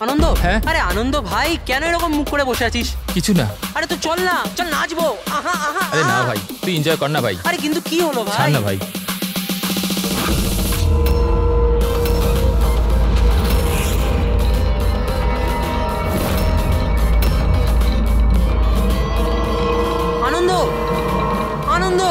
আনন্দ? হ্যাঁ? আরে আনন্দ ভাই, কেন এরকম মুখ করে বসে আছিস? কিছু না। আরে তো চল না, চল নাচবো। আহা আহা। আরে না ভাই, তুই এনজয় কর না ভাই। আরে কিন্তু কি হলো ভাই? ছাড় না ভাই। আনন্দ, আনন্দ।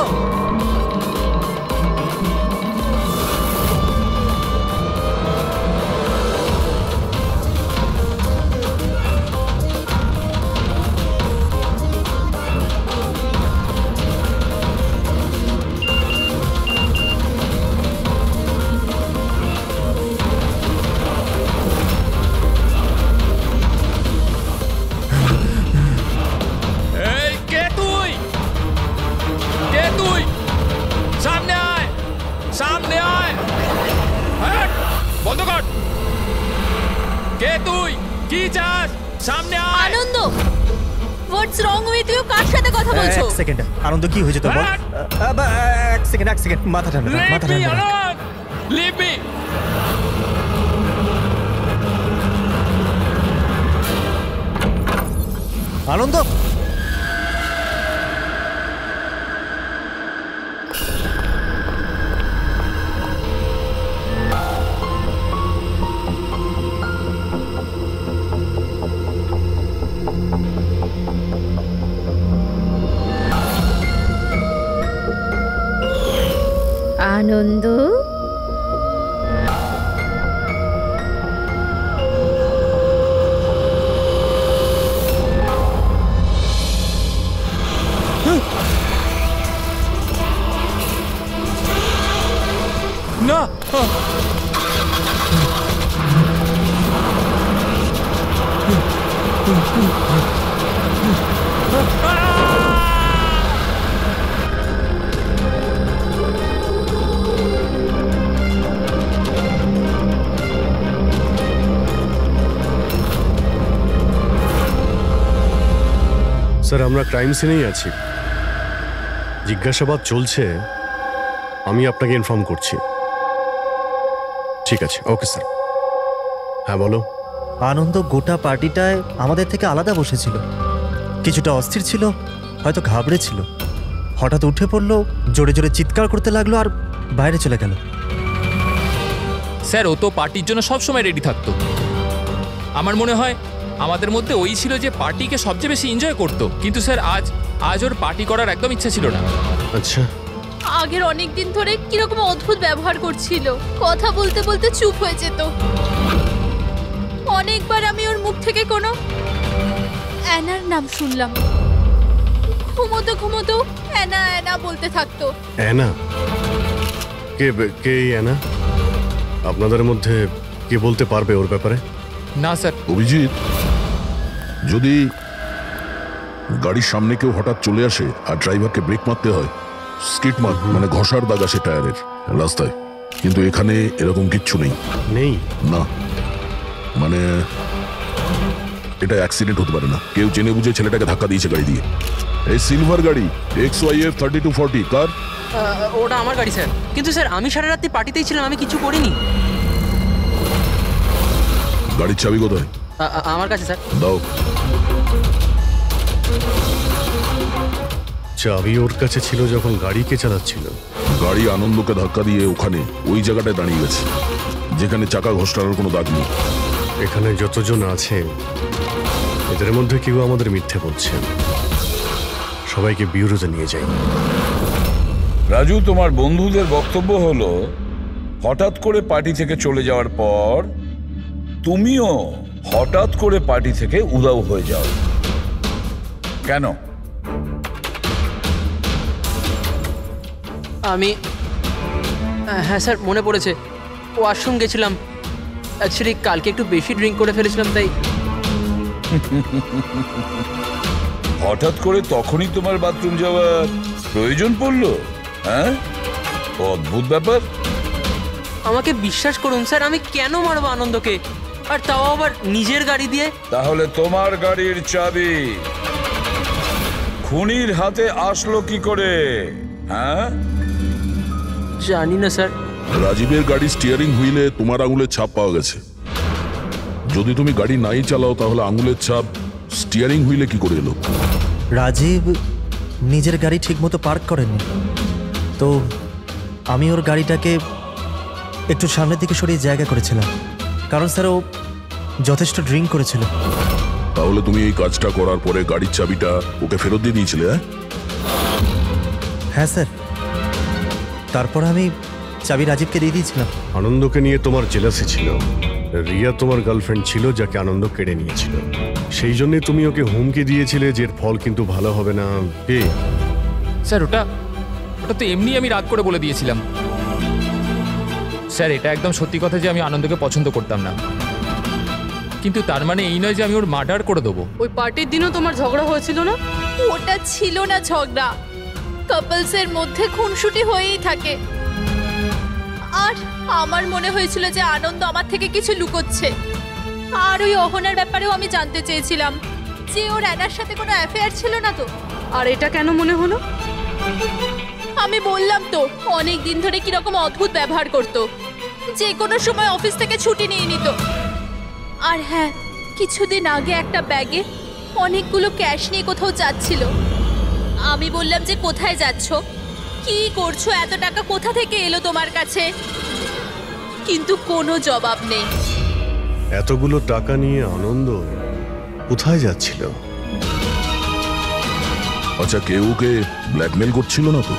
আনন্দ, হোয়াটস রং উইথ ইউ? কার সাথে কথা বলছো? এক সেকেন্ড, আনন্দ কি হয়েছে তোর? এক সেকেন্ড, মাথা ঠান্ডা, মাথা ঠান্ডা। Leave me. আনন্দ, আনন্দ, না। স্যার, আমরা ক্রাইম সিনেই আছি, জিজ্ঞাসাবাদ চলছে, আমি আপনাকে ইনফর্ম করছি। ঠিক আছে, ওকে স্যার। হ্যাঁ বলো। আনন্দ গোটা পার্টিটায় আমাদের থেকে আলাদা বসেছিল, কিছুটা অস্থির ছিল, হয়তো ঘাবড়েছিল। হঠাৎ উঠে পড়লো, জোরে জোরে চিৎকার করতে লাগলো আর বাইরে চলে গেল। স্যার, ও তো পার্টির জন্য সবসময় রেডি থাকতো। আমার মনে হয় আমাদের মধ্যে ওই ছিল যে পার্টিকে সবচেয়ে বেশি এনজয় করতো। কিন্তু স্যার আজ ওর পার্টি করার একদম ইচ্ছা ছিল না। আচ্ছা, আগের অনেক দিন ধরে কিরকম অদ্ভুত ব্যবহার করছিল, কথা বলতে বলতে চুপ হয়ে যেত। অনেকবার আমি ওর মুখ থেকে কোনো অ্যানার নাম শুনলাম। ঘুমোতো ঘুমোতো অ্যানা অ্যানা বলতে থাকতো। অ্যানা? কে অ্যানা? আপনাদের মধ্যে কে বলতে পারবে ওর ব্যাপারে? না স্যার। অভিজিৎ, যদি গাড়ির সামনে কেউ হঠাৎ চলে আসে আর ড্রাইভারকে ব্রেক মারতে হয়, স্কিট মার্ক মানে ঘষার দাগ আসে টায়ারের রাস্তায়, কিন্তু এখানে এরকম কিচ্ছু নেই। নেই? না, মানে এটা অ্যাক্সিডেন্ট হতে পারে না। কেউ জেনে বুঝে ছেলেটাকে ধাক্কা দিয়েছে গাড়ি দিয়ে। এই সিলভার গাড়ি XYF 3240 কার? ওটা আমার গাড়ি স্যার। কিন্তু স্যার আমি সারা রাত্রি পার্টিতেই ছিলাম, আমি কিছু করিনি। গাড়ির চাবি কোথায়? আমার কাছে স্যার। দাও। চাবি ওর কাছে ছিল যখন গাড়িকে চালাচ্ছিল। গাড়ি আনন্দকে ধাক্কা দিয়ে ওখানে ওই জায়গাটায় দাঁড়িয়ে গেছে যেখানে চাকা ঘষটানোর কোনো দাগ নেই। এখানে যতজন আছে এদের মধ্যে কেউ আমাদের মিথ্যে বলছে। সবাইকে বিউরোতে নিয়ে যাই। রাজু, তোমার বন্ধুদের বক্তব্য হলো হঠাৎ করে পার্টি থেকে চলে যাওয়ার পর তুমিও হঠাৎ করে পার্টি থেকে উধাও হয়ে যাও। কেন? হ্যাঁ স্যার, মনে পড়েছে, ওয়াশরুম গেছিলাম। অ্যাকচুয়ালি কালকে একটু বেশি ড্রিঙ্ক করে ফেলেছিলাম, তাই। হঠাৎ করে তখনই তোমার বাথরুম যাওয়ার প্রয়োজন পড়লো? হ্যাঁ, অদ্ভুত ব্যাপার। আমাকে বিশ্বাস করুন স্যার, আমি কেন মারবো আনন্দকে, আর তাও আবার নিজের গাড়ি দিয়ে? তাহলে তোমার গাড়ির চাবি খুনির হাতে আসলো কি করে? হ্যাঁ, জানি না স্যার। রাজীবের গাড়ি স্টিয়ারিং হুইলে তোমার আঙুলের ছাপ পাওয়া গেছে। যদি তুমি গাড়ি নাই চালাও তাহলে আঙুলের ছাপ স্টিয়ারিং হুইলে কি করে এলো? রাজীব নিজের গাড়ি ঠিকমতো পার্ক করেননি, তো আমি ওর গাড়িটাকে একটু সামনের দিকে সরিয়ে জায়গা করেছিলাম, কারণ স্যার ও যথেষ্ট ড্রিঙ্ক করেছিল। তাহলে তুমি এই কাজটা করার পরে গাড়ির চাবিটা ওকে ফেরত দিয়ে দিয়েছিলে? হ্যাঁ স্যার, তারপর আমি চাবি রাজীবকে দিয়ে দিয়েছিলাম। আনন্দকে নিয়ে তোমার জেলাসি ছিল। রিয়া তোমার গার্লফ্রেন্ড ছিল যাকে আনন্দ কেড়ে নিয়েছিল, সেই জন্যই তুমি ওকে হুমকি দিয়েছিলে যে এর ফল কিন্তু ভালো হবে না। কে? স্যার ওটা তো এমনি আমি রাগ করে বলে দিয়েছিলাম। স্যার এটা একদম সত্যি কথা যে আমি আনন্দকে পছন্দ করতাম না, কিন্তু তার মানে এই নয় যে আমি ওর মার্ডার করে দেবো। ওই পার্টির দিনও তোমার ঝগড়া হয়েছিল না? ওটা ছিল না ঝগড়া, কাপলসের মধ্যে খুনসুটি হয়েই থাকে। আর আমার মনে হয়েছিল যে আনন্দ আমার থেকে কিছু লুকোচ্ছে। আর ওই অহনার ব্যাপারেও আমি জানতে চেয়েছিলাম যে ওর অ্যানার সাথে কোনো অ্যাফেয়ার ছিল না তো। আর এটা কেন মনে হলো? আমি বললাম তো, অনেক দিন ধরে কিরকম অদ্ভুত ব্যবহার করতো, যে কোনো সময় অফিস থেকে ছুটি নিয়ে নিত। আর হ্যাঁ, কিছুদিন আগে একটা ব্যাগে অনেকগুলো ক্যাশ নিয়ে কোথাও যাচ্ছিল। আমি বললাম যে কোথায় যাচ্ছ, কি করছো, এত টাকা কোথা থেকে এলো তোমার কাছে? কিন্তু কোনো জবাব নেই। এতগুলো টাকা নিয়ে আনন্দ কোথায় যাচ্ছিল? আচ্ছা, কেউ ওকে ব্ল্যাকমেল করছিল না তো?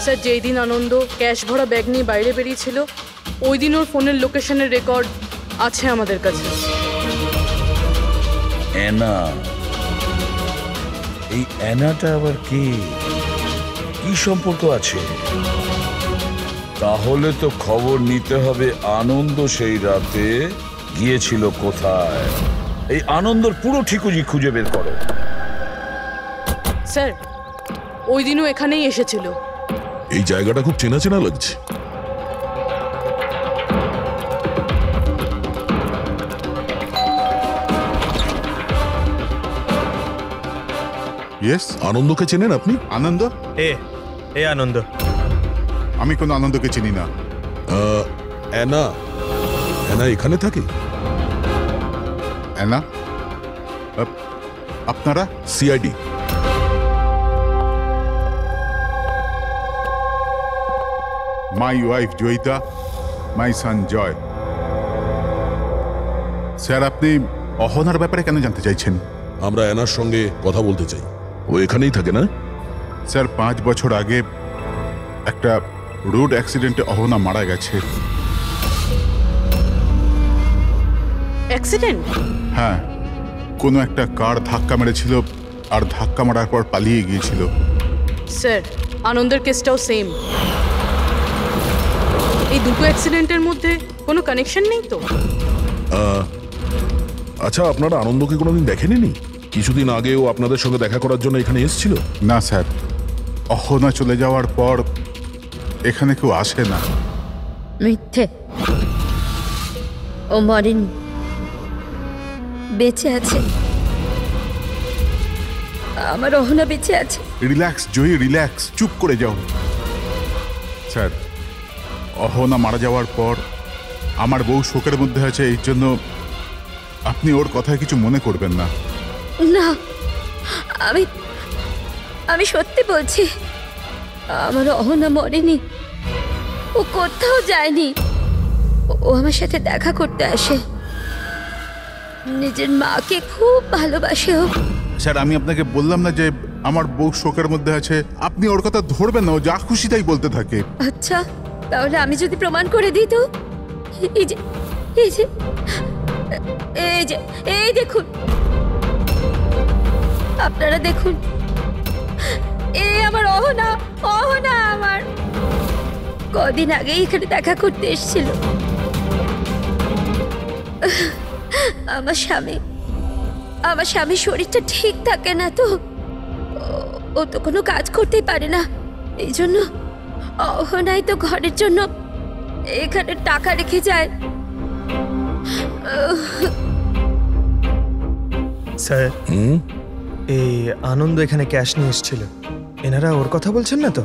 স্যার, যেই দিন আনন্দ ক্যাশ ভরা ব্যাগ নিয়ে বাইরে বেরিয়েছিল, ওই দিন ওর ফোনের লোকেশনের রেকর্ড আছে আমাদের কাছে। অ্যানা, এই অ্যানাটা আবার কি সম্পর্ক আছে? তাহলে তো খবর নিতে হবে আনন্দ সেই রাতে গিয়েছিল কোথায়। এই আনন্দর পুরো ঠিকুজি খুঁজে বের করো। স্যার, ওই দিনও এখানেই এসেছিল। এই জায়গাটা খুব চেনা চেনা লাগছে। ইয়েস, আনন্দকে চেনেন আপনি? আনন্দ? এ আনন্দ। আমি কোনো আনন্দকে চিনি না। অ্যানা এখানে থাকে? অ্যানা? আপনারা? CID. My wife Joyita, my son Joy. Sir, আপনি অহনার ব্যাপারে কেন জানতে চাইছেন? আমরা অ্যানার সঙ্গে কথা বলতে চাই। ও এখানেই থাকে না? স্যার, 5 বছর আগে একটা রোড অ্যাক্সিডেন্টে অহনা মারা গেছে। অ্যাক্সিডেন্ট? হ্যাঁ, কোনো একটা কার ধাক্কা মেরেছিল আর ধাক্কা মারার পর পালিয়ে গিয়েছিল। স্যার, আনন্দের কেসটাও সেম। এই দুটো অ্যাক্সিডেন্টের মধ্যে কোনো কানেকশন নেই তো? আচ্ছা, আপনারা আনন্দকে কোনোদিন দেখেননি? কিছুদিন আগেও আপনাদের সঙ্গে দেখা করার জন্য এখানে এসেছিল? না স্যার, অহনা চলে যাওয়ার পর এখানে কেউ আসে না। মিথ্যে, ও মরেনি, বেঁচে আছে। আমার অহনা বেঁচে আছে। রিল্যাক্স জয়ী, রিল্যাক্স, চুপ করে যাও। স্যার, অহনা মারা যাওয়ার পর আমার বউ শোকের মধ্যে আছে, এই জন্য আপনি ওর কথায় কিছু মনে করবেন না। না, আমি সত্যি বলছি, আমার অহনা মরেনি, ও কোথাও যায়নি। ও আমার সাথে দেখা করতে আসে, নিজের মাকে খুব ভালোবাসে ও। স্যার, আমি আপনাকে বললাম না যে আমার বউ শোকের মধ্যে আছে? আপনি ওর কথা ধরবেন না, ও যা খুশি তাই বলতে থাকে। আচ্ছা, তাহলে আমি যদি প্রমাণ করে দিই তো? এই যে এই যে এই যে এই দেখুন, আপনারা দেখুন, এই আমার অহনা, অহনা আমার কদিন আগে এখানে দেখা করতে এসেছিল। আমার স্বামীর শরীরটা ঠিক থাকে না তো, ও তো কোনো কাজ করতেই পারে না, এই জন্য অহনাই তো ঘরের জন্য এখানে টাকা রেখে যায়। স্যার, এই আনন্দ এখানে ক্যাশ নিয়ে এসেছিল, এনারা ওর কথা বলছেন না তো?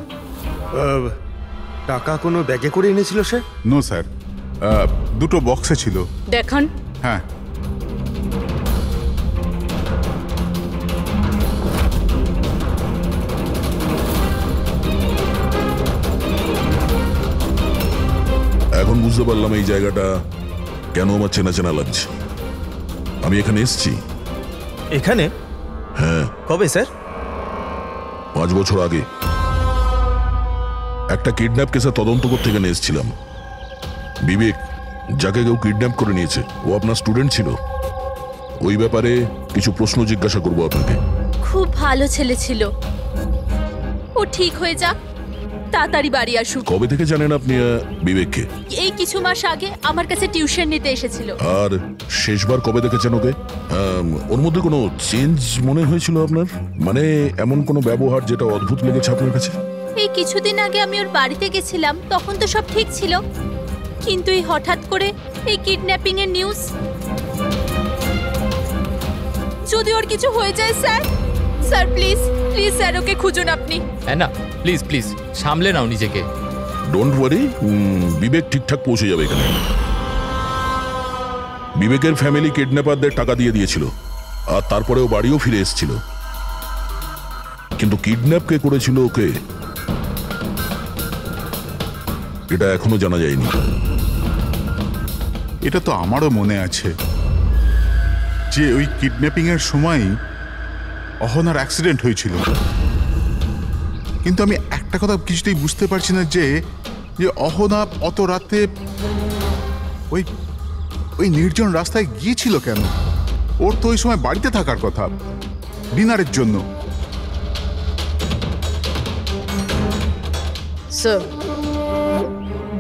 টাকা কোনো ব্যাগে করে এনেছিল সে? নো স্যার, দুটো বক্সে ছিল। দেখান। হ্যাঁ, এখন বুঝতে পারলাম এই জায়গাটা কেন আমার চেনা চেনা লাগছে। আমি এখানে এসেছি। এখানে? হ্যাঁ। কবে স্যার? 5 বছর আগে একটা কিডন্যাপ কেসে তদন্ত করতে এখানে এসেছিলাম। বিবেক, যাকে কেউ কিডন্যাপ করে নিয়েছে, ও আপনার স্টুডেন্ট ছিল। ওই ব্যাপারে কিছু প্রশ্ন জিজ্ঞাসা করবো আপনাকে। খুব ভালো ছেলে ছিল, ও ঠিক হয়ে যাক, তাড়াতাড়ি বাড়ি আসুক। কবে থেকে জানেন আপনি বিবেককে? এই কিছু মাস আগে আমার কাছে টিউশন নিতে এসেছিল। আর শেষবার কবে দেখেছেন ওকে? ওর মধ্যে কোনো চেঞ্জ মনে হয়েছিল আপনার? মানে এমন কোনো ব্যবহার যেটা অদ্ভুত লেগেছে আপনার কাছে? এই কিছুদিন আগে আমি ওর বাড়িতে গেছিলাম, তখন তো সব ঠিক ছিল, কিন্তু এই হঠাৎ করে এই কিডন্যাপিং এর নিউজ। যদি ওর কিছু হয়ে যায় sir, sir please please sir okay খুঁজুন আপনি। হ্যাঁ না, প্লিজ প্লিজ সামলে নাও নিজেকে। ডোন্ট ওয়ারি, বিবেক ঠিকঠাক পৌঁছে যাবে এখানে। বিবেকের ফ্যামিলি কিডন্যাপারদের টাকা দিয়ে দিয়েছিল, আর তারপরেও বাড়িও ফিরে এসেছিল। কিন্তু কিডন্যাপ কে করেছিল ওকে, এটা এখনো জানা যায়নি। এটা তো আমারও মনে আছে যে ওই কিডন্যাপিং এর সময় অহনার অ্যাক্সিডেন্ট হয়েছিল, কিন্তু আমি একটা কথা কিছুতেই বুঝতে পারছি না যে অহনা অত রাতে ওই ওই নির্জন রাস্তায় গিয়েছিল কেন? ওর তো ওই সময় বাড়িতে থাকার কথা, ডিনারের জন্য। স্যার,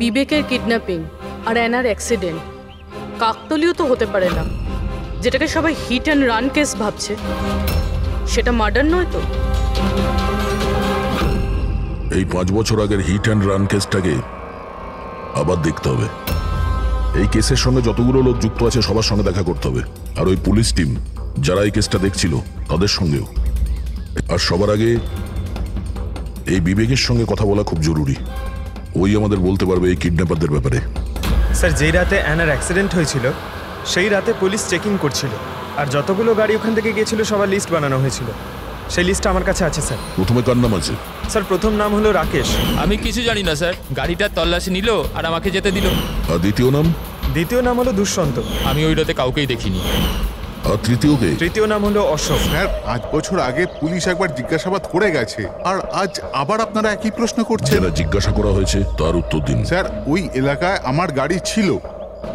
বিবেকের কিডন্যাপিং আর অ্যানার অ্যাক্সিডেন্ট কাকতালীয় তো হতে পারে না। যেটাকে সবাই হিট অ্যান্ড রান কেস ভাবছে, সেটা মার্ডার নয় তো? এই 5 বছর আগের হিট অ্যান্ড রান কেসটাকে আবার দেখতে হবে। এই কেসের সঙ্গে যতগুলো লোক যুক্ত আছে সবার সঙ্গে দেখা করতে হবে, আর ওই পুলিশ টিম যারা এই কেসটা দেখছিল তাদের সঙ্গেও। আর সবার আগে এই বিবেকের সঙ্গে কথা বলা খুব জরুরি। ওই আমাদের বলতে পারবে এই কিডন্যাপারদের ব্যাপারে। স্যার, যেই রাতে অ্যানার অ্যাক্সিডেন্ট হয়েছিল সেই রাতে পুলিশ চেকিং করছিল, আর যতগুলো গাড়ি ওখান থেকে গিয়েছিল সবার লিস্ট বানানো হয়েছিল। সেই লিস্টটা আমার কাছে আছে স্যার। প্রথমে কার নাম আছে? স্যার, প্রথম নাম হলো রাকেশ। আমি কিছু জানি না স্যার, গাড়িটার তল্লাশি নিল আর আমাকে যেতে দিল। আর দ্বিতীয় নাম? দ্বিতীয় নাম হলো দুষ্যন্ত। আমি ওই রাতে কাউকেই দেখিনি। আর তৃতীয় কে? তৃতীয় নাম হলো অশোক। স্যার, 5 বছর আগে পুলিশ একবার জিজ্ঞাসাবাদ করে গেছে, আর আজ আবার আপনারা একই প্রশ্ন করছেন। যারা জিজ্ঞাসা করা হয়েছে তার উত্তর দিন। স্যার, ওই এলাকায় আমার গাড়ি ছিল,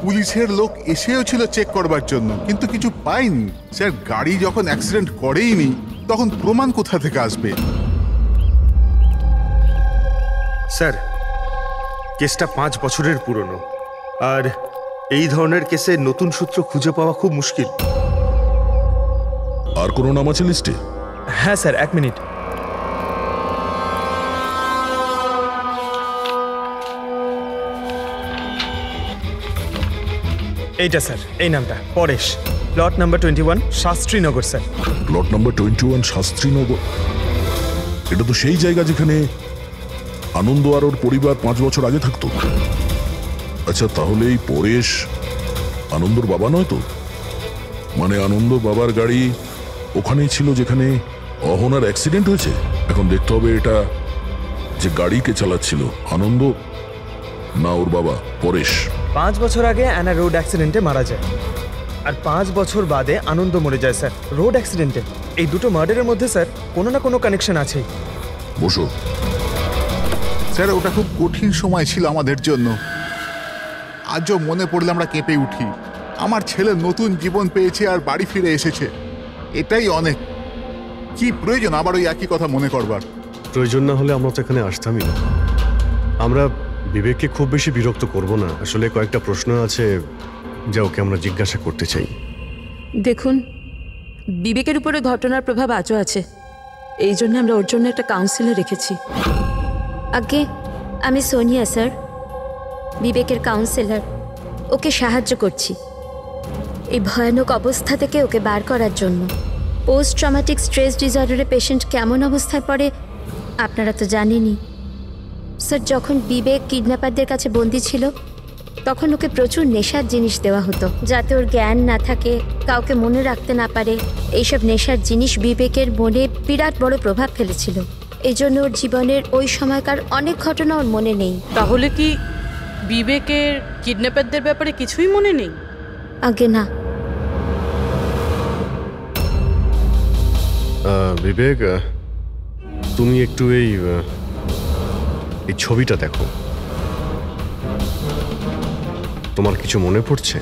পুলিশের লোক এসেও ছিল চেক করবার জন্য, কিন্তু কিছু পাইনি। স্যার, গাড়ি যখন অ্যাক্সিডেন্ট করেইনি তখন প্রমাণ কোথা থেকে আসবে? স্যার, কেসটা 5 বছরের পুরনো, আর এই ধরনের কেসে নতুন সূত্র খুঁজে পাওয়া খুব মুশকিল। আর কোনো নাম আছে লিস্টে? হ্যাঁ স্যার, 1 মিনিট। এইটা স্যার, এই নামটা Paresh, plot number 21, Shastrinagar sir. Plot number 21, Shastrinagar. এটা তো সেই জায়গা যেখানে আনন্দ আর ওর পরিবার 5 বছর আগে থাকতো। আচ্ছা, তাহলে এই পরেশ আনন্দর বাবা নয় তো? মানে আনন্দ বাবার গাড়ি ওখানেই ছিল যেখানে অহনার অ্যাক্সিডেন্ট হয়েছে। এখন দেখতে হবে এটা যে গাড়িকে চালাচ্ছিল, আনন্দ না ওর বাবা পরেশ। 5 বছর আগে অ্যানা রোড অ্যাক্সিডেন্টে মারা যায়, আর 5 বছর বাদে আনন্দ মরে যায় স্যার রোড অ্যাক্সিডেন্টে। এই দুটো মার্ডারের মধ্যে স্যার কোনো না কোনো কানেকশন আছেই। বসো। স্যার, ওটা খুব কঠিন সময় ছিল আমাদের জন্য। আজও মনে পড়লে আমরা কেঁপে উঠি। আমার ছেলে নতুন জীবন পেয়েছে আর বাড়ি ফিরে এসেছে, এটাই অনেক। কি প্রয়োজন আবার ওই একই কথা মনে করবার? প্রয়োজন না হলে আমরা তো এখানে আসতামই না। আমরা বিবেককে খুব বেশি বিরক্ত করব না। আসলে কয়েকটা প্রশ্ন আছে যা ওকে আমরা জিজ্ঞাসা করতে চাই। দেখুন, বিবেকের উপরে ঘটনার প্রভাব আজও আছে, এই জন্য আমরা ওর জন্য একটা কাউন্সিলর রেখেছি। আগে আমি সোনিয়া স্যার, বিবেকের কাউন্সিলর। ওকে সাহায্য করছি এই ভয়ানক অবস্থা থেকে ওকে বার করার জন্য। পোস্ট ট্রমাটিক স্ট্রেস ডিসঅর্ডারের পেশেন্ট কেমন অবস্থায় পড়ে আপনারা তো জানেনই। স্যার, যখন বিবেক কিডন্যাপারদের কাছে বন্দি ছিল তখন ওকে প্রচুর নেশার জিনিস দেওয়া হতো যাতে ওর জ্ঞান না থাকে, কাউকে মনে রাখতে না পারে। এইসব নেশার জিনিস বিবেকের মনে বিরাট বড় প্রভাব ফেলেছিল। এই জন্য ওর জীবনের ওই সময়কার অনেক ঘটনা ওর মনে নেই। তাহলে কি বিবেকের কিডন্যাপারদের ব্যাপারে কিছুই মনে নেই? আগে না। বিবেক, তুমি একটু এই ছবিটা দেখো। তোমার কিছু মনে পড়ছে?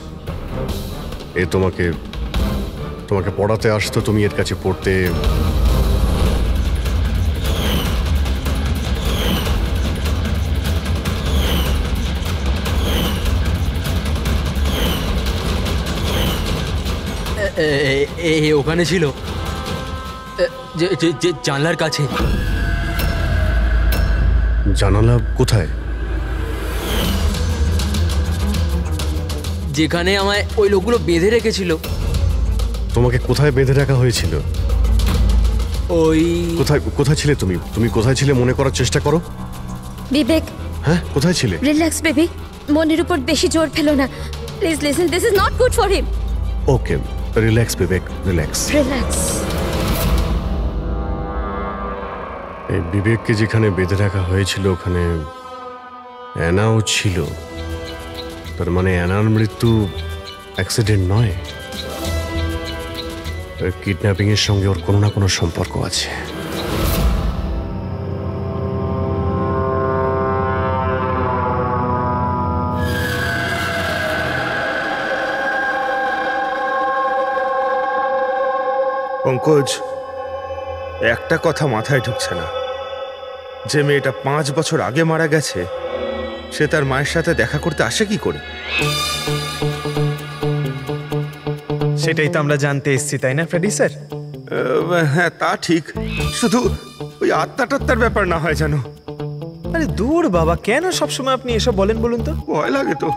এ তোমাকে পড়াতে আসতো, তুমি এর কাছে পড়তে। ওখানে ছিল, জানলার কাছে। জানালা কোথায়? যেখানে আমায় ওই লোকগুলো বেঁধে রেখেছিল। তোমাকে কোথায় বেঁধে রাখা হয়েছিল? ওই কোথায় ছিলে তুমি? তুমি কোথায় ছিলে মনে করার চেষ্টা করো। বিবেক, হ্যাঁ, কোথায় ছিলে? রিল্যাক্স বেবি, মনের উপর বেশি জোর ফেলো না। Please listen, this is not good for him. Okay, relax Bibek, relax. Relax. এই বিবেককে যেখানে বেঁধে রাখা হয়েছিল ওখানে অ্যানাও ছিল। তার মানে অ্যানার মৃত্যু অ্যাক্সিডেন্ট নয়, কিডন্যাপিং এর সঙ্গে ওর কোনো না কোনো সম্পর্ক আছে। পঙ্কজ, একটা কথা মাথায় ঢুকছে না, যে মেয়েটা 5 বছর আগে মারা গেছে সে তার মায়ের সাথে দেখা করতে আসে কি করে? সেটাই তো আমরা জানতে এসেছি, তাই না ফ্রেডি স্যার? হ্যাঁ, তা ঠিক, শুধু ওই আত্মাটাত্মার ব্যাপার না হয় জানো। আরে দূর বাবা, কেন সবসময় আপনি এসব বলেন বলুন তো? ভয় লাগে তো।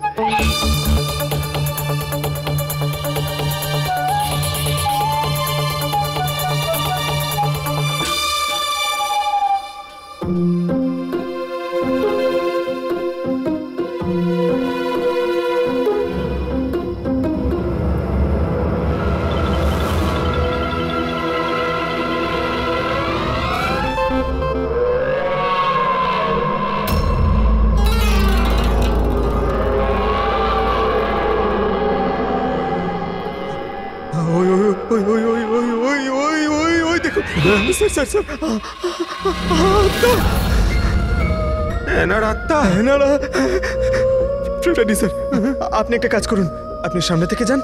আপনি একটা কাজ করুন, আপনি সামনে থেকে যান,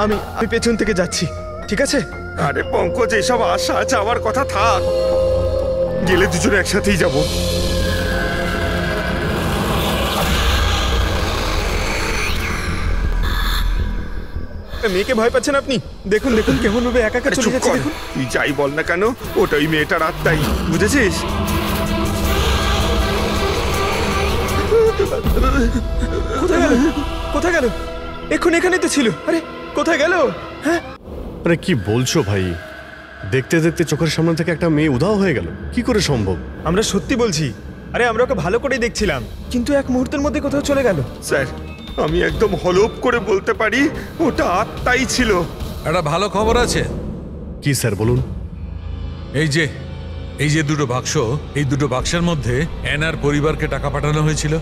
আমি পেছন থেকে যাচ্ছি, ঠিক আছে? আরে পঙ্কজ, এসব আশা যাওয়ার কথা থাক, গেলে দুজনে একসাথেই যাব। মেয়েকে ভয় পাচ্ছেন আপনি? দেখুন দেখুন কেমন ভাবে একা একা চলে যাচ্ছে। দেখুন, তুই যাই বল না কেন, ওটা ওই মেয়েটার আত্মাই, বুঝেছিস? কোথায় গেল? কোথায় গেল? এখানেই তো ছিল। আরে কোথায় গেল? হ্যাঁ, আরে কি বলছো ভাই? দেখতে দেখতে চোখের সামনে থেকে একটা মেয়ে উধাও হয়ে গেল, কি করে সম্ভব? আমরা সত্যি বলছি। আরে আমরা ওকে ভালো করেই দেখছিলাম, কিন্তু এক মুহূর্তের মধ্যে কোথাও চলে গেল। স্যার, আমি একদম হলপ করে বলতে পারি ওটা আত্মাই ছিল। একটা ভালো খবর আছে। কি স্যার বলুন? এই যে দুটো বাক্স, এই দুটো বাক্সের মধ্যে অ্যানার পরিবারকে টাকা পাঠানো হয়েছিল।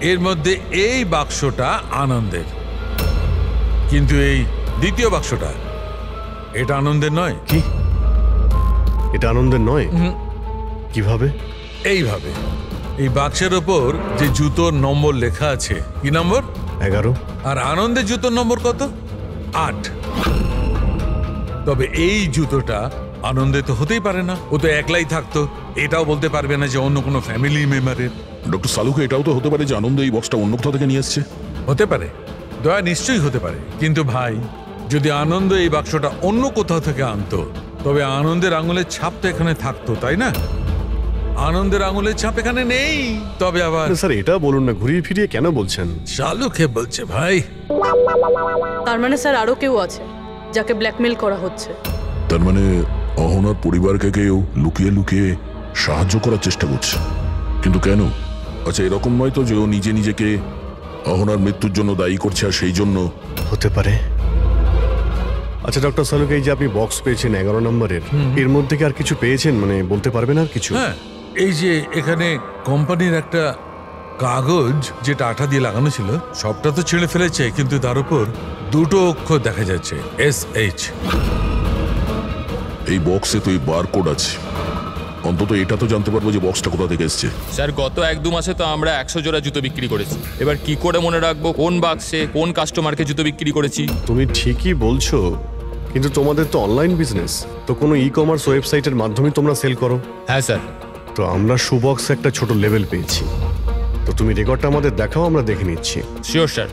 এর মধ্যে এই বাক্সটা আনন্দের, কিন্তু এই দ্বিতীয় বাক্সটা এটা আনন্দের নয়। কি? এটা আনন্দের নয়? কিভাবে? এইভাবে, এই বাক্সের ওপর যে জুতোর নম্বর লেখা আছে, কি নম্বর? 11। আর আনন্দের জুতোর নম্বর কত? 8। তবে এই জুতোটা আনন্দে তো হতেই পারে না, ও তো একলাই থাকতো, এটাও বলতে পারবে না যে অন্য কোনো ফ্যামিলি মেম্বারের। ডক্টর সালুকে এটাও তো হতে পারে যে আনন্দ এই বক্সটা অন্য কোথাও থেকে নিয়ে এসছে। হতে পারে, দয়া নিশ্চয়ই হতে পারে, কিন্তু ভাই যদি আনন্দ এই বাক্সটা অন্য কোথাও থেকে আনতো তবে আনন্দের আঙুলের ছাপ তো এখানে থাকতো, তাই না? আনন্দের আঙুলের ছাপ এখানে নেই। তবে আবার স্যার এটা বলুন না, ঘুরিয়ে ফিরিয়ে কেন বলছেন? শালুকে বলছে ভাই। তার মানে স্যার আরো কেউ আছে যাকে ব্ল্যাকমেল করা হচ্ছে। তার মানে অহনার পরিবারকে কেউ লুকিয়ে লুকিয়ে সাহায্য করার চেষ্টা করছে, কিন্তু কেন? আচ্ছা, এরকম নয় তো যে ও নিজেকে অহনার মৃত্যুর জন্য দায়ী করছে, আর সেই জন্য হতে পারে। আচ্ছা ডক্টর সালুক, এই যে আপনি বক্স পেয়েছেন 11 নম্বরের, এর মধ্যে কি আর কিছু পেয়েছেন? মানে বলতে পারবেন আর কিছু? হ্যাঁ, এই যে এখানে কোম্পানির একটা কাগজ যেটা আঠা দিয়ে লাগানো ছিল, সবটা তো ছিঁড়ে ফেলেছে, কিন্তু তার উপর দুটো অক্ষর দেখা যাচ্ছে, SH। এই বক্সে তো এই বারকোড আছে, অন্তত এটা তো জানতে পারবো যে বক্সটা কোথা থেকে এসছে। স্যার গত 1-2 মাসে তো আমরা 100 জোড়া জুতো বিক্রি করেছি। এবার কি করে মনে রাখবো কোন বাক্সে কোন কাস্টমারকে জুতো বিক্রি করেছি? তুমি ঠিকই বলছো, কিন্তু তোমাদের তো অনলাইন বিজনেস, তো কোনো ই কমার্স ওয়েবসাইটের মাধ্যমে তোমরা সেল করো। হ্যাঁ স্যার। তো আমরা শুবক্সে একটা ছোট লেভেল পেয়েছি, তো তুমি রেকর্ডটা আমাদের দেখাও, আমরা দেখে নিচ্ছি। Sure sir.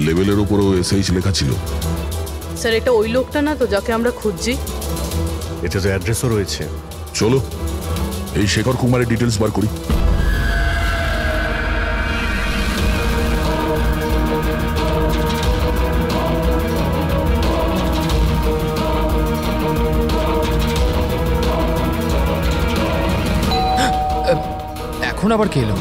লেভেলের উপরেও SH লেখা ছিল। স্যার এটা ওই লোকটা না তো যাকে আমরা খুঁজছি? এতে তো অ্যাড্রেসও রয়েছে। চলো এই শেখর কুমারের ডিটেলস বার করি। এখন আবার কে এলো?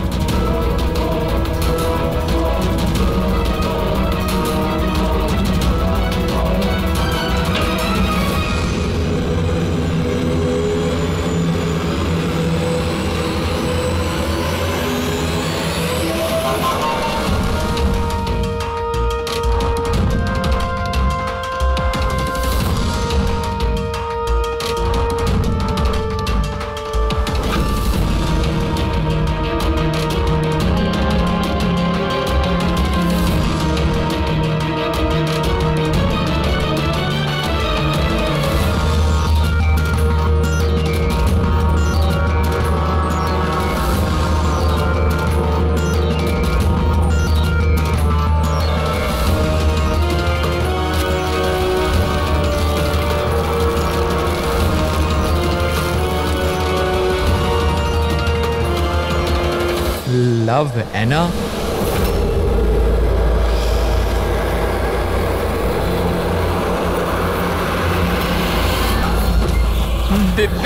Love Anna?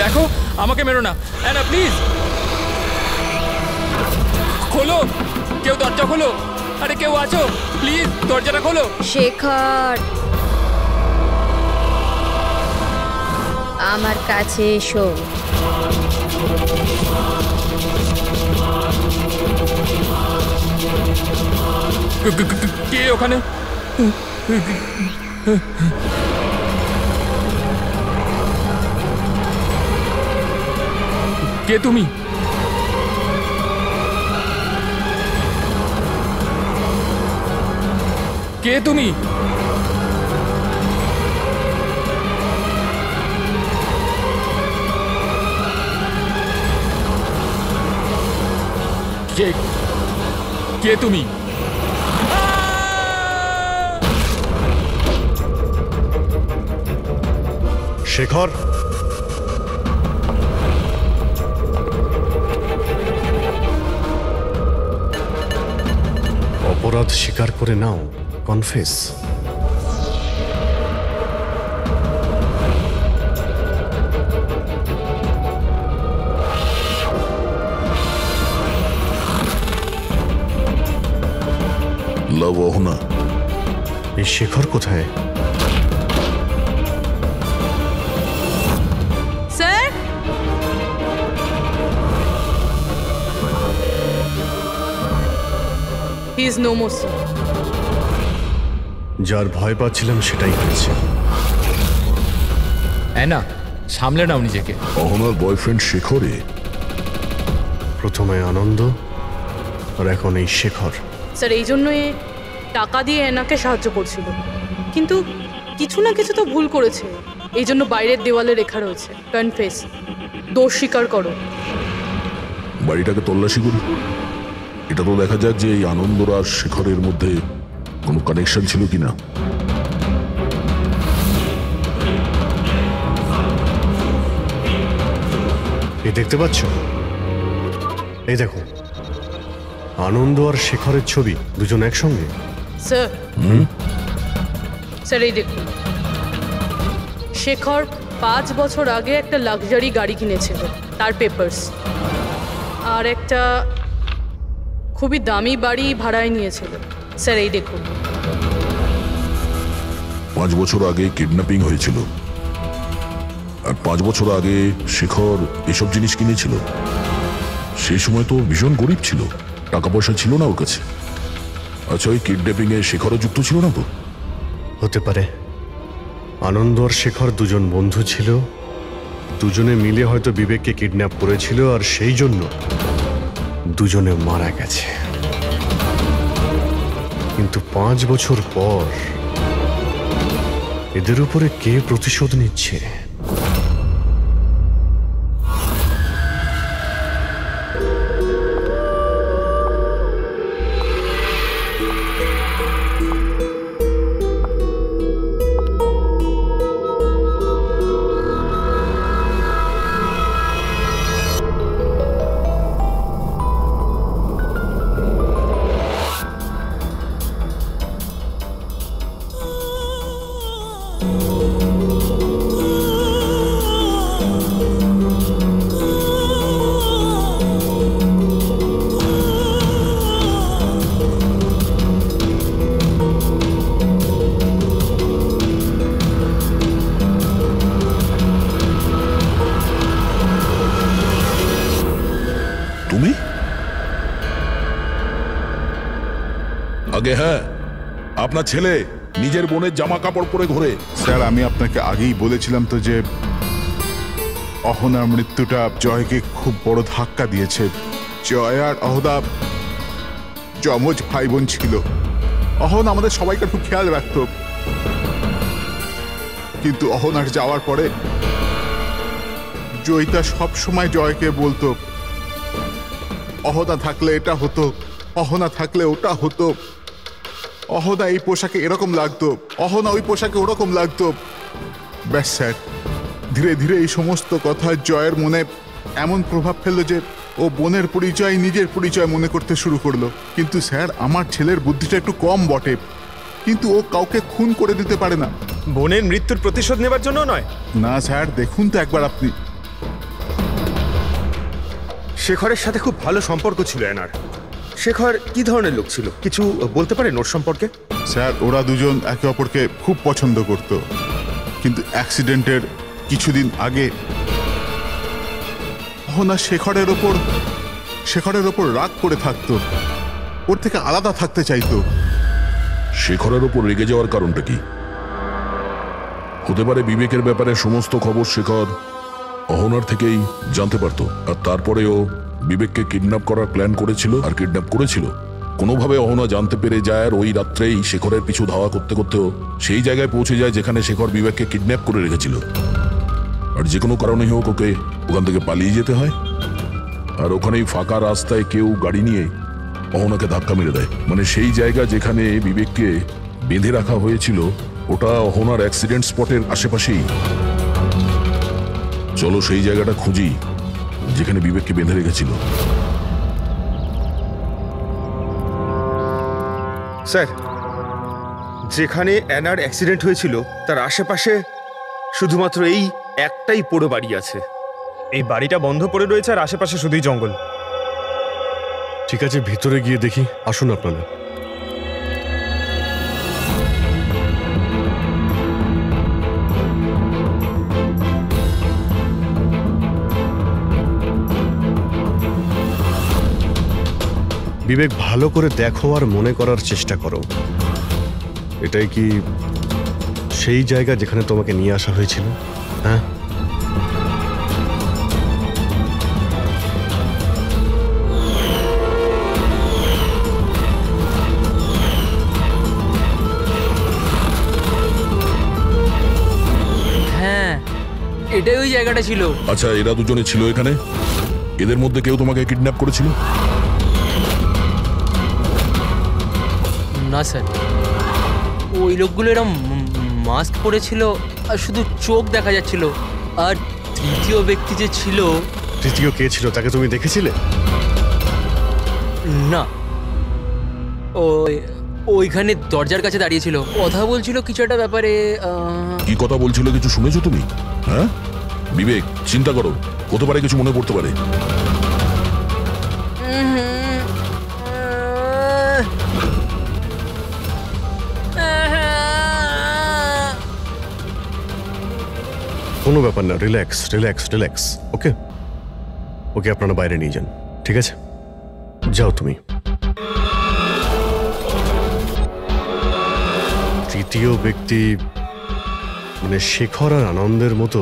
দেখো, আমাকে মেরো না অ্যানা, প্লিজ খোলো, কেউ দরজা খোলো। আরে কেউ আছো, প্লিজ দরজাটা খোলো। শেখর, আমার কাছে এসো। কে ওখানে? কে তুমি? কে তুমি? কে তুমি? শেখর, অপরাধ স্বীকার করে নাও, কনফেস। লাভ অহনা, এই শেখর কোথায়? Sir, he is no more sir. যার ভয় পাচ্ছিলাম সেটাই হয়েছে। অ্যানা, সামলে নাও নিজেকে। অহনার বয়ফ্রেন্ড শেখরে? প্রথমে আনন্দ, আর এখন এই শেখর। স্যার এই জন্য এ টাকা দিয়ে এনাকে সাহায্য করছিল, কিন্তু কিছু না কিছু তো ভুল করেছে, এই জন্য বাইরের দেওয়ালে লেখা রয়েছে কনফেস, দোষ স্বীকার করো। বাড়িটাকে তল্লাশি করি, এটা তো দেখা যাক যে এই আনন্দ আর শেখরের মধ্যে কোনো কানেকশন ছিল কিনা। এই দেখতে পাচ্ছ? এই দেখো, আনন্দ আর শেখরের ছবি, দুজন একসঙ্গে। স্যার, স্যার এই দেখুন, শেখর 5 বছর আগে একটা লাক্সারি গাড়ি কিনেছিল, তার পেপারস, আর একটা খুবই দামি বাড়ি ভাড়ায় নিয়েছিল। স্যার এই দেখুন। 5 বছর আগে কিডন্যাপিং হয়েছিল, আর 5 বছর আগে শেখর এসব জিনিস কিনেছিল। সেই সময় তো ভীষণ গরিব ছিল, টাকা পয়সা ছিল না ওর কাছে। আচ্ছা, ওই কিডন্যাপিং এ শেখরও যুক্ত ছিল না তো? হতে পারে। আনন্দ আর শেখর দুজন বন্ধু ছিল, দুজনে মিলে হয়তো বিবেককে কিডন্যাপ করেছিল, আর সেই জন্য দুজনে মারা গেছে। কিন্তু 5 বছর পর এদের উপরে কে প্রতিশোধ নিচ্ছে? তুমি আগে? হ্যাঁ, আপনার ছেলে নিজের বোনের জামা কাপড় পরে ঘোরে। স্যার, আমি আপনাকে আগেই বলেছিলাম তো যে অহনার মৃত্যুটা জয়কে খুব বড় ধাক্কা দিয়েছে। জয় আর অহনা যমজ ভাই বোন ছিল। অহন আমাদের সবাইকে খুব খেয়াল রাখত, কিন্তু অহনার যাওয়ার পরে জয়িতা সব সময় জয়কে বলতো, অহনা থাকলে এটা হতো, অহনা থাকলে ওটা হতো, অহনা এই পোশাকে এরকম লাগতো, অহনা ওই পোশাকে ওরকম লাগতো। ব্যাস স্যার, ধীরে ধীরে এই সমস্ত কথা জয়ের মনে এমন প্রভাব ফেললো যে ও বোনের পরিচয় নিজের পরিচয় মনে করতে শুরু করলো। কিন্তু স্যার, আমার ছেলের বুদ্ধিটা একটু কম বটে, কিন্তু ও কাউকে খুন করে দিতে পারে না। বোনের মৃত্যুর প্রতিশোধ নেবার জন্য নয়। না স্যার, দেখুন তো একবার আপনি। শেখরের সাথে খুব ভালো সম্পর্ক ছিল এনার। শেখর কি ধরনের লোক ছিল, কিছু বলতে পারেন ওর সম্পর্কে? স্যার, ওরা দুজন একে অপরকে খুব পছন্দ করত, কিন্তু অ্যাক্সিডেন্টের কিছুদিন আগে অহনা শেখরের ওপর রাগ করে থাকতো, ওর থেকে আলাদা থাকতে চাইতো। শেখরের ওপর রেগে যাওয়ার কারণটা কি? হতে পারে বিবেকের ব্যাপারে সমস্ত খবর শেখর অহনার থেকেই জানতে পারতো, আর তারপরেও বিবেককে কিডন্যাপ করার প্ল্যান করেছিল আর কিডন্যাপ করেছিল। কোনোভাবে অহনা জানতে পেরে যায়, আর ওই রাত্রেই শেখরের পিছু ধাওয়া করতে করতেও সেই জায়গায় পৌঁছে যায় যেখানে শেখর বিবেককে কিডন্যাপ করে রেখেছিল। আর যে কোনো কারণেই হোক ওকে ওখান থেকে পালিয়ে যেতে হয়, আর ওখানেই ফাঁকা রাস্তায় কেউ গাড়ি নিয়ে অহনাকে ধাক্কা মেরে দেয়। মানে সেই জায়গা যেখানে বিবেককে বেঁধে রাখা হয়েছিল ওটা অহনার অ্যাক্সিডেন্ট স্পটের আশেপাশেই। চলো সেই জায়গাটা খুঁজি যেখানে বিবেককে বেঁধে রেখেছিল। স্যার, যেখানে অ্যানার অ্যাক্সিডেন্ট হয়েছিল তার আশেপাশে শুধুমাত্র এই একটাই পোড়ো বাড়ি আছে। এই বাড়িটা বন্ধ পড়ে রয়েছে আর আশেপাশে শুধুই জঙ্গল। ঠিক আছে, ভিতরে গিয়ে দেখি। আসুন আপনারা। বিবেক, ভালো করে দেখো আর মনে করার চেষ্টা করো, এটাই কি সেই জায়গা যেখানে তোমাকে নিয়ে আসা হয়েছিল? হ্যাঁ, হ্যাঁ, এটাই ওই জায়গাটা ছিল। আচ্ছা, এরা দুজনে ছিল এখানে? এদের মধ্যে কেউ তোমাকে কিডন্যাপ করেছিল? না স্যার, ওই লোকগুলো এরম মাস্ক পরেছিল আর শুধু চোখ দেখা যাচ্ছিল। আর তৃতীয় ব্যক্তি যে ছিল। তৃতীয় কে ছিল তাকে তুমি দেখেছিলে? না, ওই ওইখানে দরজার কাছে দাঁড়িয়েছিল, কথা বলছিল কিছু একটা ব্যাপারে। কি কথা বলছিল কিছু শুনেছো তুমি? হ্যাঁ বিবেক, চিন্তা করো, হতে পারে কিছু মনে পড়তে পারে। কোনো ব্যাপার না, রিল্যাক্স রিল্যাক্স রিল্যাক্স। ওকে ওকে, আপনারা বাইরে নিয়ে যান, ঠিক আছে? যাও তুমি। তৃতীয় ব্যক্তি মানে শেখর আর আনন্দের মতো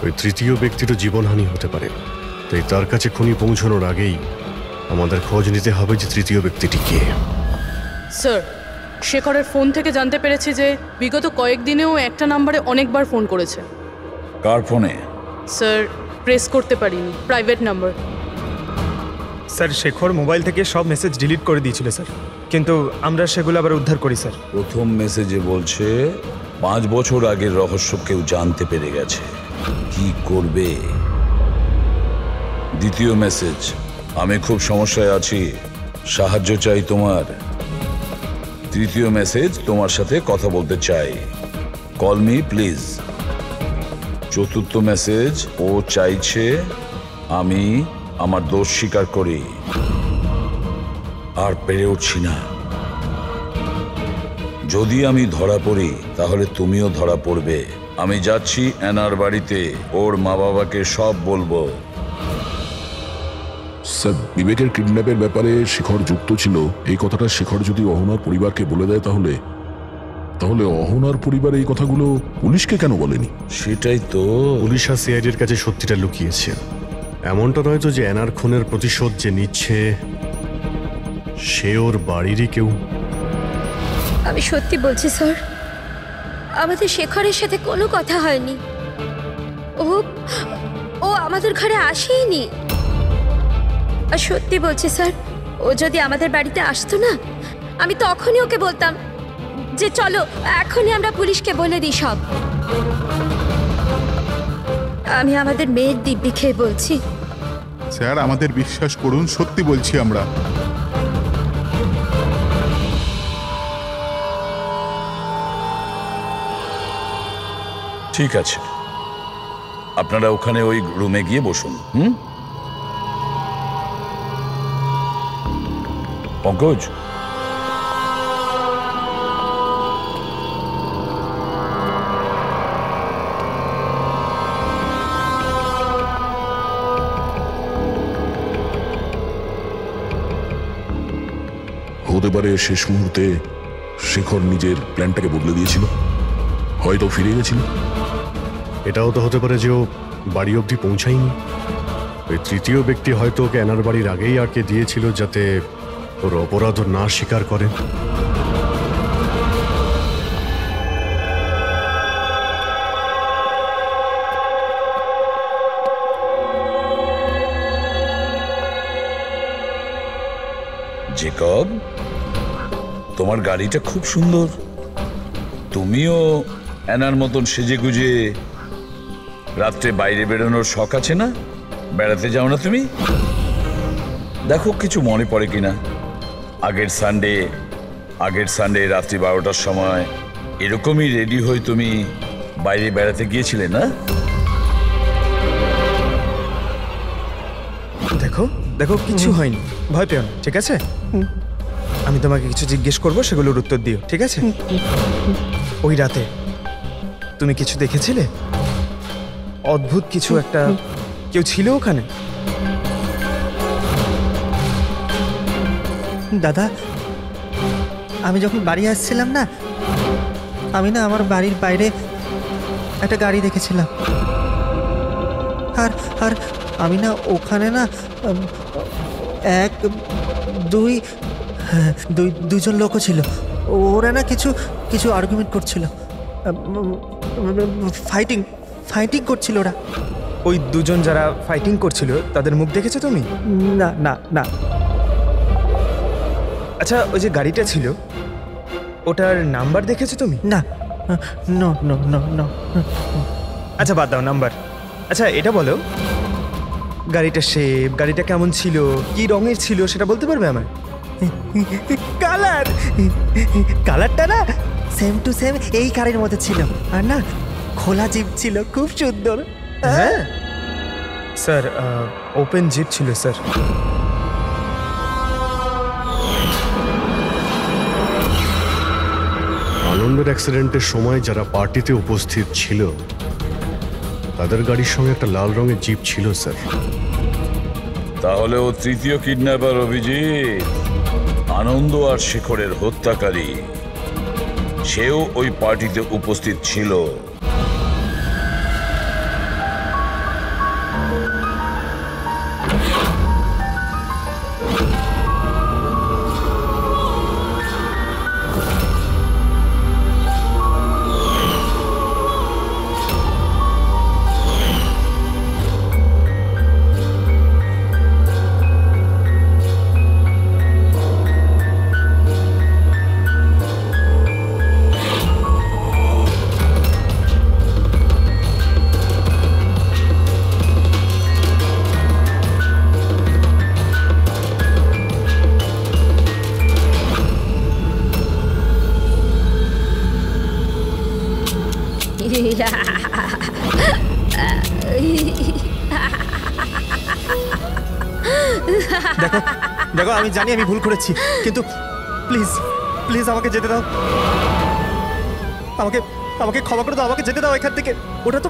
ওই তৃতীয় ব্যক্তিরও জীবনহানি হতে পারে, তাই তার কাছে খুনি পৌঁছানোর আগেই আমাদের খোঁজ নিতে হবে যে তৃতীয় ব্যক্তিটি কে। স্যার, শেখরের ফোন থেকে জানতে পেরেছি যে বিগত কয়েকদিনেও একটা নাম্বারে অনেকবার ফোন করেছে। কার ফোনে? স্যার, প্রেস করতে পারিনি, private number. Sir, Shekhar mobile থেকে সব মেসেজ ডিলিট করে দিয়েছিল স্যার, কিন্তু আমরা সেগুলো আবার উদ্ধার করি স্যার। প্রথম মেসেজে বলছে 5 বছর আগের রহস্য কেউ জানতে পেরে গেছে, কি করবে? দ্বিতীয় মেসেজ, আমি খুব সমস্যায় আছি, সাহায্য চাই তোমার। তৃতীয় মেসেজ, তোমার সাথে কথা বলতে চাই, কল মি প্লিজ। চতুর্থ মেসেজ, ও চাইছে আমি আমার দোষ স্বীকার করি, আর পেরে উঠছি না। যদি আমি ধরা পড়ি তাহলে তুমিও ধরা পড়বে। আমি যাচ্ছি অ্যানার বাড়িতে, ওর মা বাবাকে সব বলবো। স্যার, বিবেকের কিডন্যাপের ব্যাপারে শেখর যুক্ত ছিল, এই কথাটা শেখর যদি অহনার পরিবারকে বলে দেয় তাহলে তাহলে অহনার পরিবার এই কথাগুলো পুলিশকে কেন বলেনি? সেটাই তো, পুলিশ আর সিআইডির কাছে সত্যিটা লুকিয়েছে। এমনটা নয় তো যে অ্যানার খুনের প্রতিশোধ যে নিচ্ছে সে ওর বাড়িরই কেউ। আমি সত্যি বলছি স্যার, আমাদের শেখরের সাথে কোনো কথা হয়নি। ও ও আমাদের ঘরে আসেইনি। আর সত্যি বলছি স্যার, ও যদি আমাদের বাড়িতে আসতো না, আমি তখনই ওকে বলতাম যে চলো এখনই আমরা পুলিশকে বলে দিই সব। আমি আমাদের মেয়ের দিব্যি খেয়ে বলছি। স্যার, আমাদের বিশ্বাস করুন, সত্যি বলছি আমরা। ঠিক আছে, আপনারা ওখানে ওই রুমে গিয়ে বসুন। পঙ্কজ, হতে পারে শেষ মুহূর্তে শেখর নিজের প্ল্যানটাকে বদলে দিয়েছিল, হয়তো ফিরে গেছিল। এটাও তো হতে পারে যে ও বাড়ি অবধি পৌঁছায়নি। ওই তৃতীয় ব্যক্তি হয়তো ওকে অ্যানার বাড়ির আগেই আটকে দিয়েছিল যাতে ওর অপরাধ না স্বীকার করে। জেকব, তোমার গাড়িটা খুব সুন্দর। তুমিও অ্যানার মতন সেজে গুজে রাত্রে বাইরে বেরোনোর শখ আছে না? বেড়াতে যাও না তুমি? দেখো কিছু মনে পড়ে কিনা। আগের সানডে রাত্রি 12টার সময় এরকমই রেডি হয়ে তুমি বাইরে বেড়াতে গিয়েছিলে না? দেখো দেখো, কিছু হয়নি, ভয় পেও না, ঠিক আছে? আমি তোমাকে কিছু জিজ্ঞেস করবো, সেগুলোর উত্তর দিও, ঠিক আছে? ওই রাতে তুমি কিছু দেখেছিলে? অদ্ভুত কিছু একটা, কেউ ছিল ওখানে? দাদা, আমি যখন বাড়ি আসছিলাম না, আমি না আমার বাড়ির বাইরে একটা গাড়ি দেখেছিলাম। আর আর আমি না ওখানে না দুইজন লোকও ছিল। ওরা না কিছু কিছু আর্গুমেন্ট করছিল, ফাইটিং করছিল ওরা। ওই দুজন যারা ফাইটিং করছিল তাদের মুখ দেখেছো তুমি? না না না। আচ্ছা, ওই যে গাড়িটা ছিল ওটার নাম্বার দেখেছো তুমি? না, নো নো নো নো। আচ্ছা বাদ দাও নাম্বার। আচ্ছা এটা বলো, গাড়িটা শেপ, গাড়িটা কেমন ছিল, কি রঙের ছিল, সেটা বলতে পারবে আমায়? কালার কালারটা না সেম টু সেম এই কারের মধ্যে ছিল, আর না খোলা জিপ ছিল, খুব সুন্দর। হ্যাঁ স্যার, ওপেন জিপ ছিল স্যার। আনন্দের অ্যাক্সিডেন্টের সময় যারা পার্টিতে উপস্থিত ছিল তাদের গাড়ির সঙ্গে একটা লাল রঙের জিপ ছিল স্যার। তাহলে ও তৃতীয় কিডন্যাপার অভিজিৎ, আনন্দ আর শেখরের হত্যাকারী। সেও ওই পার্টিতে উপস্থিত ছিল। দেখো দেখো, আমি জানি আমি ভুল করেছি, কিন্তু প্লিজ প্লিজ আমাকে যেতে দাও, আমাকে আমাকে ক্ষমা করে দাও, আমাকে যেতে দাও এখান থেকে। ওটা তো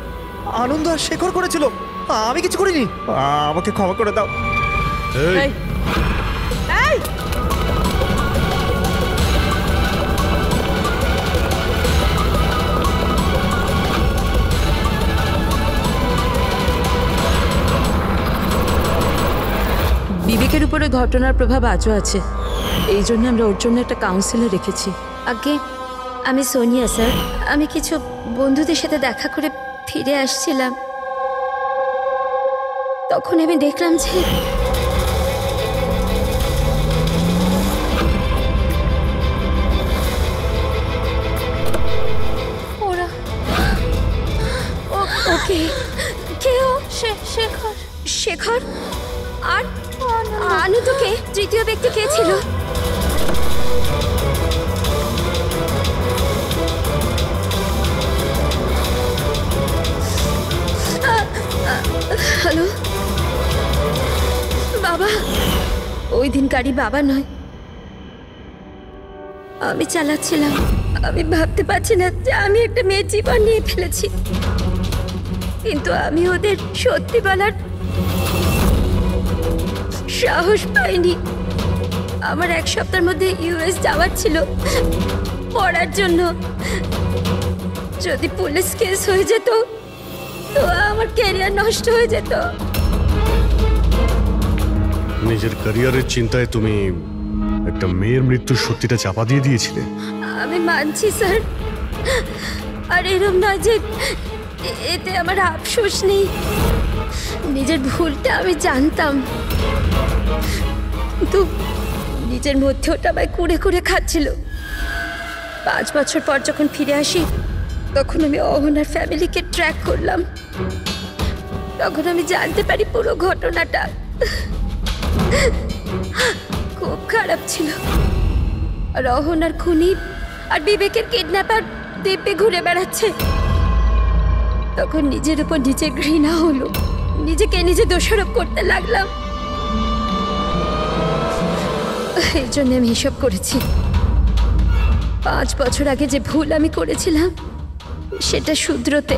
আনন্দ আর শেখর করেছিল, আমি কিছু করিনি, আমাকে ক্ষমা করে দাও। এই, এই! বিবেকের উপরে ঘটনার প্রভাব আজও আছে, এই জন্য আমরা ওর জন্য একটা কাউন্সিলর রেখেছি। আগে আমি সোনিয়া স্যার, আমি কিছু বন্ধুদের সাথে দেখা করে ফিরে আসছিলাম, তখন আমি দেখলাম যে ওরা ওকে কেউ শেখর শেখর আর আনন্দকে তৃতীয় ব্যক্তি কে ছিল? হ্যালো বাবা, ওই দিন গাড়ি বাবা নয়, আমি চালাচ্ছিলাম। আমি ভাবতে পারছি না যে আমি একটা মেয়ের জীবন নিয়ে ফেলেছি, কিন্তু আমি ওদের সত্যি বলার সাহস পাইনি। আমার এক সপ্তাহের মধ্যে ইউএস যাওয়ার ছিল পড়ার জন্য। যদি পুলিশ কেস হয়ে যেত তো আমার ক্যারিয়ার নষ্ট হয়ে যেত। নিজের ক্যারিয়ারের চিন্তায় তুমি একটা মেয়ের মৃত্যুর সত্যিটা চাপা দিয়ে দিয়েছিলে। আমি মানছি স্যার, আর এরম নয় যে এতে আমার আফসোস নেই। নিজের ভুলটা আমি জানতাম, কিন্তু নিজের মধ্যে ওটা আমায় কুড়ে কুড়ে খাচ্ছিল। 5 বছর পর যখন ফিরে আসি তখন আমি অহনার ফ্যামিলিকে ট্র্যাক করলাম। তখন আমি জানতে পারি পুরো ঘটনাটা। খুব খারাপ ছিল। আর অহনার খুনি আর বিবেকের কিডন্যাপার দিব্যে ঘুরে বেড়াচ্ছে। তখন নিজের উপর নিজের ঘৃণা হলো, নিজেকে নিজে দোষারোপ করতে লাগলাম। এই জন্য আমি এসব করেছি। 5 বছর আগে যে ভুল আমি করেছিলাম সেটা শুধরোতে,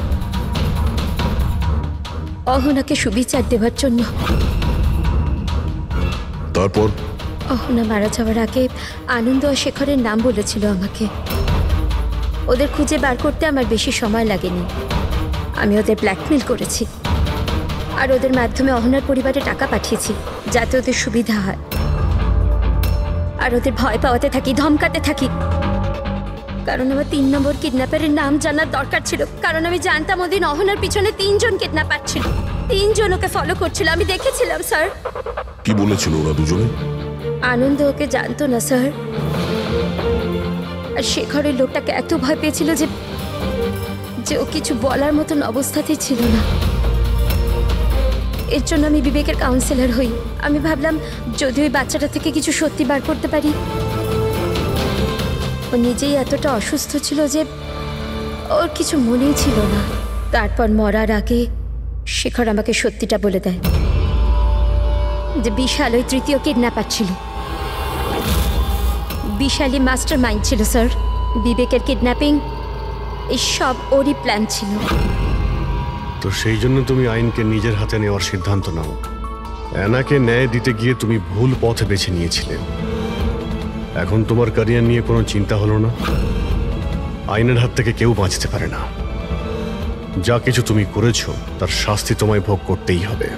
অহনাকে সুবিচার দেওয়ার জন্য। তারপর অহনা মারা যাওয়ার আগে আনন্দ আর শেখরের নাম বলেছিল আমাকে। ওদের খুঁজে বার করতে আমার বেশি সময় লাগেনি। আমি ওদের ব্ল্যাকমেল করেছি, আর ওদের মাধ্যমে অহনার পরিবারে টাকা পাঠিয়েছি যাতে ওদের সুবিধা হয়। আর ওদের ভয় পাওয়াতে থাকি, ধমকাতে থাকি, কারণ আমার 3 নম্বর কিডন্যাপারের নাম জানার দরকার ছিল। কারণ আমি জানতাম ওদিন অহনার পিছনে 3 জন কিডন্যাপার ছিল, 3 জন ওকে ফলো করছিল। আমি দেখেছিলাম স্যার। কি বলেছিল ওরা দুজনে? আনন্দ ওকে জানতো না স্যার, আর শেখরের লোকটাকে এত ভয় পেয়েছিল যে ও কিছু বলার মতন অবস্থাতেই ছিল না। এর জন্য আমি বিবেকের কাউন্সিলর হই। আমি ভাবলাম যদি ওই বাচ্চাটা থেকে কিছু সত্যি বার করতে পারি। ও নিজেই এতটা অসুস্থ ছিল যে ওর কিছু মনেই ছিল না। তারপর মরার আগে শেখর আমাকে সত্যিটা বলে দেয় যে বিশাল ওই তৃতীয় কিডন্যাপার ছিল। বিশালই মাস্টার মাইন্ড ছিল স্যার। বিবেকের কিডন্যাপিং এই সব ওরই প্ল্যান ছিল। তো সেই জন্য তুমি আইনকে নিজের হাতে নেওয়ার সিদ্ধান্ত নাও। অ্যানাকে ন্যায় দিতে গিয়ে তুমি ভুল পথ বেছে নিয়েছিলে। এখন তোমার ক্যারিয়ার নিয়ে কোনো চিন্তা হলো না। আইনের হাত থেকে কেউ বাঁচতে পারে না। যা কিছু তুমি করেছো তার শাস্তি তোমায় ভোগ করতেই হবে।